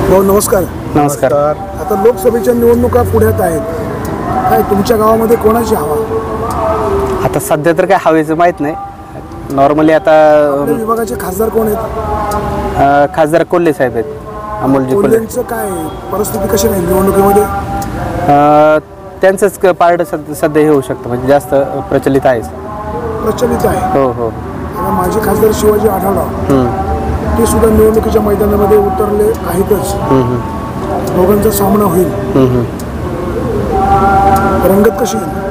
भाऊ नमस्कार. नमस्कार. आता लोकसभेच्या निवडणुका पुढ्यात आहेत. काय तुमच्या गावामध्ये कोणाची हवा? आता सध्या तर काय हवेचं माहीत नाही. नॉर्मली आता आपल्या विभागाचे खासदार कोण आहेत? खासदार कोल्हे साहेब आहेत, अमोलजी कोल्हे. कोल्हेंचं काय परिस्थिती कशी राहील निवडणुकीमध्ये? त्यांचंच पार्ट सध्या हे होऊ शकतं, म्हणजे जास्त प्रचलित आहे. प्रचलित आहे. हो हो. आता माझे खासदार शिवाजी आढळराव ते सुद्धा निवडणुकीच्या मैदानामध्ये उतरले आहेतच. दोघांचा सामना होईल. रंगत कशी येईल?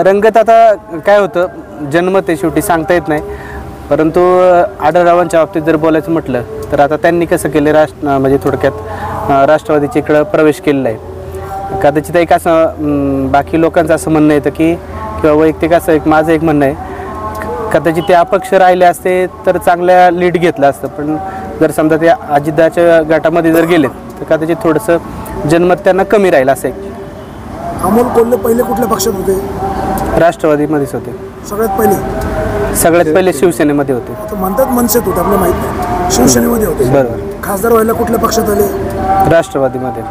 रंगत आता काय होतं, जन्मत आहे, शेवटी सांगता येत नाही. परंतु आढळरावांच्या बाबतीत जर बोलायचं म्हटलं तर आता त्यांनी कसं केलं, म्हणजे थोडक्यात राष्ट्रवादीच्या इकडं प्रवेश केलेला आहे. कदाचित एक असं बाकी लोकांचं असं म्हणणं येतं की, किंवा वैयक्तिक असं एक माझं एक म्हणणं आहे, कदाचित ते अपक्ष राहिले असते तर चांगल्या लीड घेतलं असतं. पण जर समजा ते अजितदाच्या गटामध्ये जर गेलेत तर कदाचित थोडंसं जन्मत त्यांना कमी राहील असं आहे. अमोल कोल्हे पहिले कुठल्या पक्षात होते? राष्ट्रवादीमध्येच होते. सगळ्यात पहिले शिवसेनेमध्ये होते. आता म्हणतात मनसेत होते, आपल्याला माहित नाही. शिवसेनेमध्ये होते. बरोबर. खासदार व्हायला कुठल्या पक्षात आले? राष्ट्रवादीमध्ये.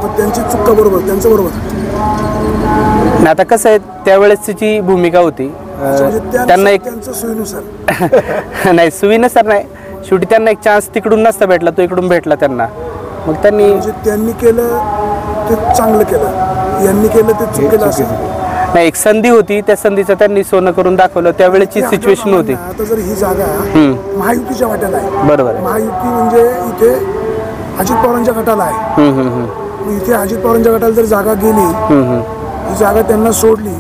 मग त्यांची चुका बरोबर, त्यांचं बरोबर. आता कसं आहे, त्यावेळेसची भूमिका होती त्यांना एक सोयीनुसार नाही, सोयीनुसार नाही, शेवटी त्यांना एक चान्स तिकडून नसता भेटला, तो इकडून भेटला त्यांना. मग त्यांनी केलं ते चांगलं केलं, यांनी केलं ते चुकीचं असेल. नाही, एक संधी होती, त्या संधीचं त्यांनी सोनं करून दाखवलं. त्यावेळेची सिच्युएशन होती. आता जर ही जागा महायुतीच्या वाट्याला आहे, बरोबर आहे. महायुती म्हणजे इथे अजित पवारांच्या गटाला आहे. इथे अजित पवारांच्या गटाला जर जागा गेली, ही जागा त्यांना सोडली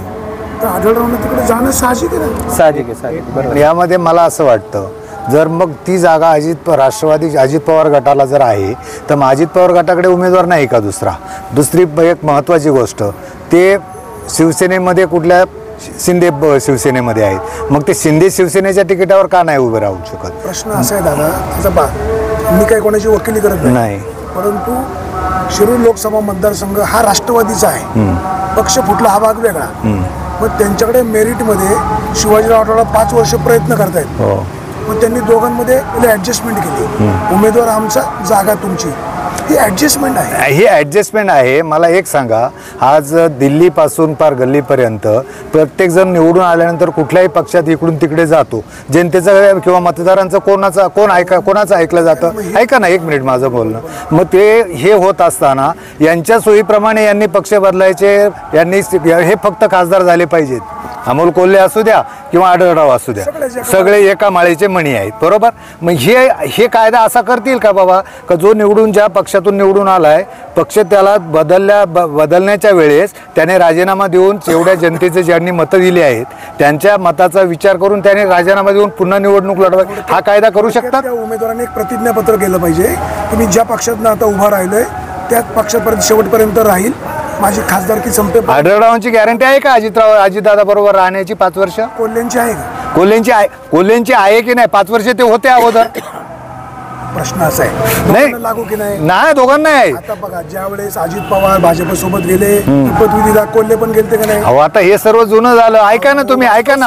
तर आढळरावांना तिकडे जाणं साहजिक आहे ना. साहजिक आहे, साहजिक. बरोबर. यामध्ये मला असं वाटतं, जर मग ती जागा राष्ट्रवादी अजित पवार गटाला जर आहे तर मग अजित पवार गटाकडे उमेदवार नाही का दुसरी एक महत्त्वाची गोष्ट, ते शिवसेनेमध्ये कुठल्या शिंदे शिवसेनेमध्ये आहेत, मग ते शिंदे शिवसेनेच्या तिकिटावर का नाही उभे राहू शकत? प्रश्न असा आहे दादा, आता मी काही कोणाची वकिली करत नाही, परंतु शिरूर लोकसभा मतदारसंघ हा राष्ट्रवादीचा आहे. पक्ष फुटला हा भाग वेगळा. मग त्यांच्याकडे मेरिटमध्ये शिवाजीराव आढळराव 5 वर्ष प्रयत्न करतायत. मग त्यांनी दोघांमध्ये ऍडजस्टमेंट केली. उमेदवार आमचा, जागा तुमची. ही ऍडजस्टमेंट आहे. ही ऍडजस्टमेंट आहे. मला एक सांगा, आज दिल्लीपासून पार गल्लीपर्यंत प्रत्येकजण निवडून आल्यानंतर कुठल्याही पक्षात इकडून तिकडे जातो. जनतेचं किंवा मतदारांचं कोणाचं ऐकलं जातं? ऐका ना, 1 मिनिट माझं बोलणं. मग ते हे होत असताना यांच्या सोयीप्रमाणे यांनी पक्ष बदलायचे, हे फक्त खासदार झाले पाहिजेत. अमोल कोल्हे असू द्या किंवा आढळराव असू द्या, सगळे एका माळेचे मणी आहेत. बरोबर. मग हे कायदा असा करतील का बाबा, का जो ज्या पक्षातून निवडून आलाय, पक्ष त्याला बदलण्याच्या वेळेस त्याने राजीनामा देऊन एवढ्या जनतेचे ज्यांनी मतं दिली आहेत त्यांच्या मताचा विचार करून त्याने राजीनामा देऊन पुन्हा निवडणूक लढवावी, हा कायदा करू शकतात? त्या उमेदवाराने एक प्रतिज्ञापत्र केलं पाहिजे की मी ज्या पक्षातनं आता उभा राहिलोय त्याच पक्षापर्यंत शेवटपर्यंत राहील, माझी खासदारकी संपते. आढळरावांची गॅरंटी आहे का अजितदादा बरोबर राहण्याची 5 वर्ष? कोल्हेंची आहे का? कोल्हेंची आहे की नाही? 5 वर्ष ते होते अगोदर. प्रश्न असा आहे, नाही लागू की नाही? नाही, दोघांना आहे. आता बघा, ज्या वेळेस अजित पवार भाजप सोबत गेले, पदवीला कोल्हे पण गेलते का नाही? अहो, आता हे सर्व जुनं झालं. ऐका ना तुम्ही, ऐका ना.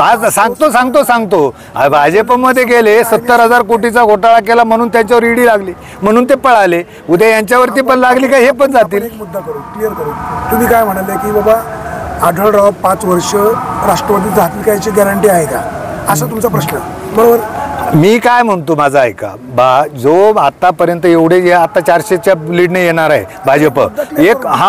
आज सांगतो भाजपमध्ये गेले, 70,000 कोटीचा घोटाळा केला म्हणून त्यांच्यावर ईडी लागली, म्हणून ते पळाले. उद्या यांच्यावरती पण लागली का हे पण जातील. एक मुद्दा क्लिअर करू. तुम्ही काय म्हणाले की बाबा आढळराव 5 वर्ष राष्ट्रवादीत राहतील का, याची गॅरंटी आहे का, असा तुमचा प्रश्न? बरोबर. मी काय म्हणतो, माझा ऐका. जो आतापर्यंत एवढे आता 400च्या लीडने येणार आहे भाजप,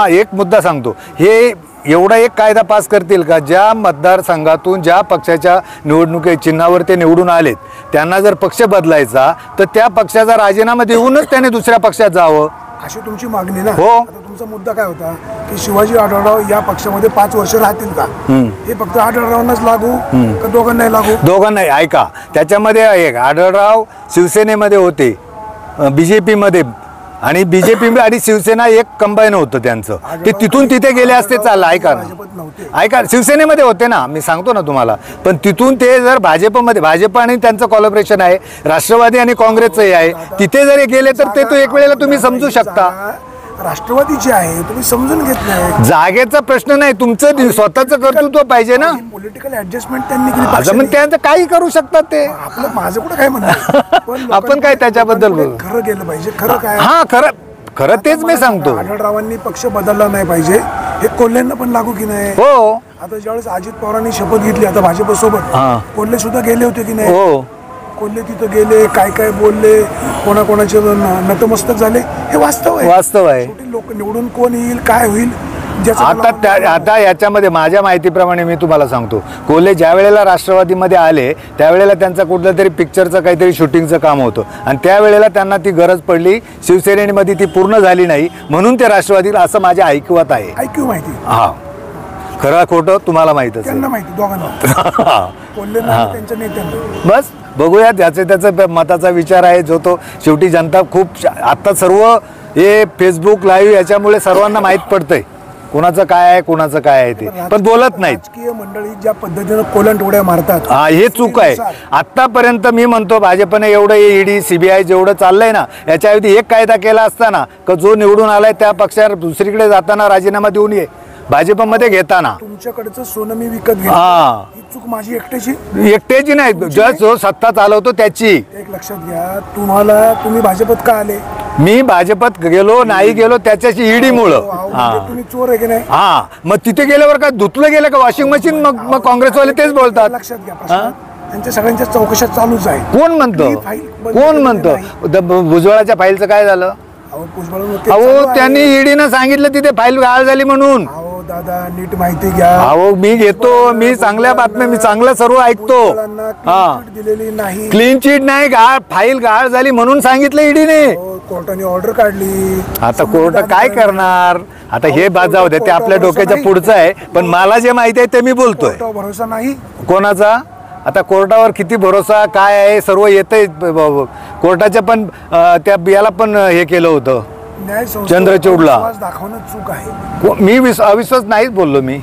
एक मुद्दा सांगतो. हे एवढा एक कायदा पास करतील का, ज्या मतदारसंघातून ज्या पक्षाच्या निवडणुकी चिन्हावर ते निवडून आलेत त्यांना जर पक्ष बदलायचा तर त्या पक्षाचा राजीनामा देऊनच त्याने दुसऱ्या पक्षात जावं, अशी तुमची मागणी ना? हो. तुमचा मुद्दा काय होता की शिवाजी आढळराव या पक्षामध्ये 5 वर्ष राहतील का? हे फक्त आढळरावांनाच लागू का दोघांनाही लागू? दोघांनाही. ऐका, त्याच्यामध्ये एक आढळराव शिवसेनेमध्ये होते, BJP मध्ये, आणि BJP आणि शिवसेना एक कंबाईन होतं त्यांचं. ते तिथून तिथे गेले असते चाललं. ऐका, शिवसेनेमध्ये होते ना, मी सांगतो ना तुम्हाला. पण तिथून ते जर भाजप आणि त्यांचं कोलॅबोरेशन आहे, राष्ट्रवादी आणि काँग्रेसचंही आहे, तिथे जरी गेले तर ते तो एक वेळेला तुम्ही समजू शकता. राष्ट्रवादीची आहे, तुम्ही समजून घेत नाही. जागेचा प्रश्न नाही, तुमचं स्वतःचं कर्तृत्व पाहिजे ना. पॉलिटिकल ऍडजस्टमेंट त्यांनी केली. मग त्यांचं काही करू शकतात ते. आपलं माझं कुठं काय म्हणणं आपण काय त्याच्याबद्दल बोलू. खरं गेलं पाहिजे. खरं काय, हा खरं तेच मी सांगतो. आढळरावांनी पक्ष बदलला नाही पाहिजे, हे कोल्हेंना पण लागू की नाही. हो, आता ज्यावेळेस अजित पवारांनी शपथ घेतली आता भाजपसोबत, कोल्हे सुद्धा गेले होते की नाही. हो, कोल्हे तिथं गेले, काय काय बोलले, कोणाकोणाचे नतमस्तक झाले, हे वास्तव आहे. वास्तव आहे. शेवटी लोक निवडून कोण येईल, काय होईल, आता याच्यामध्ये माझ्या माहितीप्रमाणे मी तुम्हाला सांगतो, कोल्हे ज्या वेळेला राष्ट्रवादीमध्ये आले त्यावेळेला त्यांचा कुठलं तरी पिक्चरचं काहीतरी शूटिंगचं काम होतं आणि त्यावेळेला त्यांना ती गरज पडली, शिवसेनेमध्ये ती पूर्ण झाली नाही म्हणून ते राष्ट्रवादीला, असं माझ्या ऐकवत आहे. ऐकू माहिती. हा, खरं खोटं तुम्हाला माहितच आहे. त्यांना माहिती, दोघांना. कोल्हेंना त्यांच्या नेत्यांना. बस बघूया, त्याचा मताचा विचार आहे जो तो. शेवटी जनता खूप आता सर्व हे फेसबुक लाईव्ह याच्यामुळे सर्वांना माहीत पडतंय कोणाचं काय आहे, कोणाचं काय आहे ते, पण बोलत नाहीत. राजकीय मंडळी ज्या पद्धतीनं कोलंट उड्या मारतात, हे चूक आहे. आतापर्यंत मी म्हणतो भाजपने एवढं ईडी सीबीआय जेवढं चाललंय ना, याच्याऐवजी एक कायदा केला असताना का जो निवडून आलाय त्या पक्षावर दुसरीकडे जाताना राजीनामा देऊन ये, भाजपमध्ये घेताना. तुमच्याकडचं सोनं मी विकत घेतो, ही चूक माझी एकट्याची नाही, जो सत्ता चालवतो त्याची. एक लक्षात घ्या, तुम्ही भाजपत का आले. मी भाजपत गेलो नाही गेलो त्याच्याशी ईडी मुळे. तुम्ही चोर आहे की नाही. मग तिथे गेल्यावर काय धुतलं गेलं का वॉशिंग मशीन. मग काँग्रेसवाले तेच बोलतात. लक्षात घ्या, त्यांच्या सगळ्यांच्या चौकशा चालूच आहे. कोण म्हणतो भुजबळाच्या फाईलचं काय झालं. अहो त्यांनी ईडीनं सांगितलं तिथे फाईल गाळ झाली म्हणून. दादा नीट माहिती घ्या. अहो मी घेतो, मी चांगल्या बातम्या, मी चांगलं सर्व ऐकतो. दिलेली नाही, क्लीन चिट नाही, फाईल गाळ झाली म्हणून सांगितलं ईडीने. कोर्टाने ऑर्डर काढली. आता कोर्ट काय करणार. आता हे जाऊ दे, ते आपल्या डोक्याच्या पुढचं आहे. पण मला जे माहिती आहे ते मी बोलतोय. भरोसा नाही कोणाचा. आता कोर्टावर किती भरोसा काय आहे सर्व येतंय. कोर्टाच्या पण त्या याला पण हे केलं होतं, चंद्रचूडला. दाखवणं चूक आहे. मी अविश्वास नाहीच बोललो मी.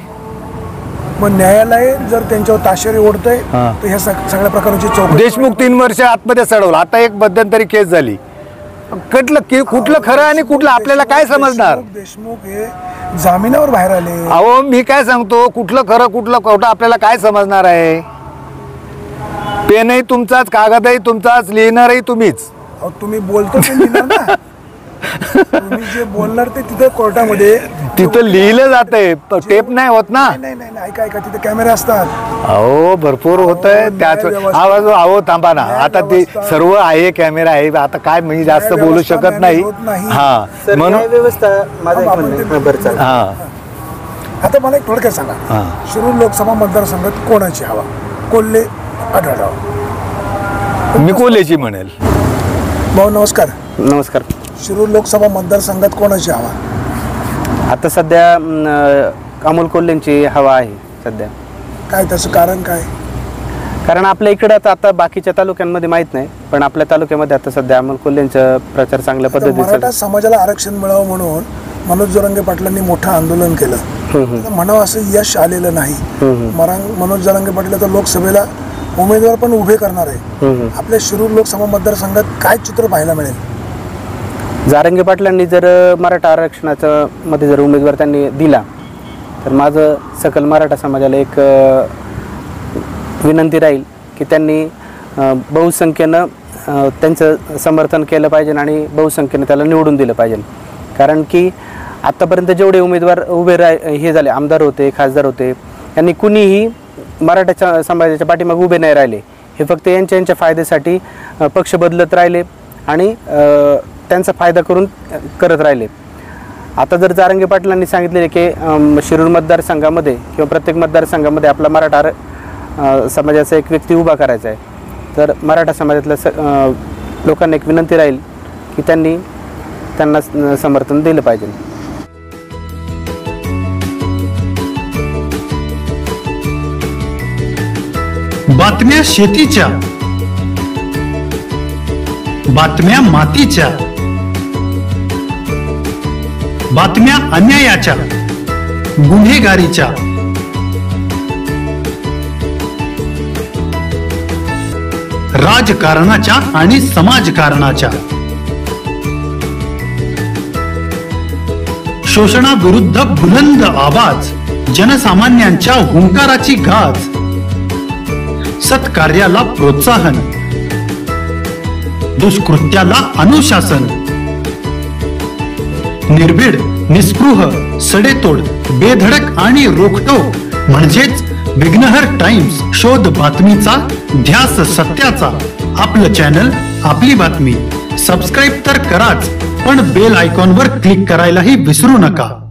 मग न्यायालय जर त्यांच्यावर ताशेरे ओढतंय तर ह्या सगळ्या प्रकारची चौकशी. देशमुख 3 वर्ष आतमध्ये चढवलं, आता एक मध्यंतरी केस झाली. कुठलं खरं आणि कुठलं आपल्याला काय समजणार. देशमुख हे जामिनावर बाहेर आले. अहो मी काय सांगतो, कुठलं खरं कुठलं खोटं आपल्याला काय समजणार आहे. पेनही तुमचाच, कागदही तुमचाच, लिहिणारही तुम्हीच. तुम्ही बोलतो ते लिहिणार ना. तुम्ही जे बोलणार ते तिथे कोर्टामध्ये तिथं लिहिलं जातंय, टेप नाही होत ना. नाही ऐका तिथे कॅमेरे असतात. अहो भरपूर होतंय त्याच आवाज. अहो थांबा ना, आता ते सर्व आहे, कॅमेरा आहे. आता काय मी जास्त बोलू शकत नाही. म्हणून व्यवस्था. आता मला एक थोडक्यात सांगा, शिरूर लोकसभा मतदारसंघात कोणाची हवा. कोल्हे, आढळराव. मी कोल्हेची म्हणेल. भाऊ नमस्कार. नमस्कार. शिरूर लोकसभा मतदारसंघात कोणाची हवा. आता सध्या अमोल कोल्हेंची हवा आहे सध्या. काय त्याचं कारण काय. कारण आपल्या इकडं आता बाकीच्या तालुक्यांमध्ये माहित नाही, पण आपल्या तालुक्यामध्ये आता सध्या अमोल कोल्हेंचा प्रचार चांगल्या पद्धतीने. मराठा समाजाला आरक्षण मिळावं म्हणून मनोज जरांगे पाटलांनी मोठं आंदोलन केलं. म्हणावं असं यश आलेलं नाही. मनोज जरांगे पाटील आता लोकसभेला उमेदवार पण उभे करणार आहे. आपल्या शिरूर लोकसभा मतदारसंघात काय चित्र पाहायला मिळेल. जरांगे पाटलांनी जर मराठा आरक्षणाचा मध्ये जर उमेदवार त्यांनी दिला तर माझं सकल मराठा समाजाला एक विनंती राहील की त्यांनी बहुसंख्येनं त्यांचं समर्थन केलं पाहिजे आणि बहुसंख्येनं त्याला निवडून दिलं पाहिजे. कारण की आत्तापर्यंत जेवढे उमेदवार उभे हे झाले, आमदार होते, खासदार होते, यांनी कुणीही मराठा समाजाच्या पाठीमागे उभे नाही राहिले. हे फक्त यांच्या फायद्यासाठी पक्ष बदलत राहिले आणि त्यांचा फायदा करत राहिले. आता जर जरांगे पाटलांनी सांगितलेले की शिरूर मतदारसंघामध्ये किंवा प्रत्येक मतदारसंघामध्ये आपला मराठा समाजाचा एक व्यक्ती उभा करायचा आहे, तर मराठा समाजातल्या लोकांना एक विनंती राहील की त्यांना समर्थन दिलं पाहिजे. बातम्या शेतीच्या, बातम्या मातीच्या, बातम्या अन्यायाच्या, गुन्हेगारीच्या, राजकारणाच्या आणि समाजकारणाच्या, शोषणाविरुद्ध बुलंद आवाज, जनसामान्यांच्या हुंकाराची गाज, सत्कार्याला प्रोत्साहन, दुष्कृत्याला अनुशासन, निर्भीड, निस्पृह, सडेतोड, बेधडक आणि रोखटोक म्हणजेच विघ्नहर टाइम्स. शोध बातमीचा, ध्यास सत्याचा. आपलं चॅनल, आपली बातमी. सबस्क्राईब तर कराच, पण बेल आयकॉनवर क्लिक करायलाही विसरू नका.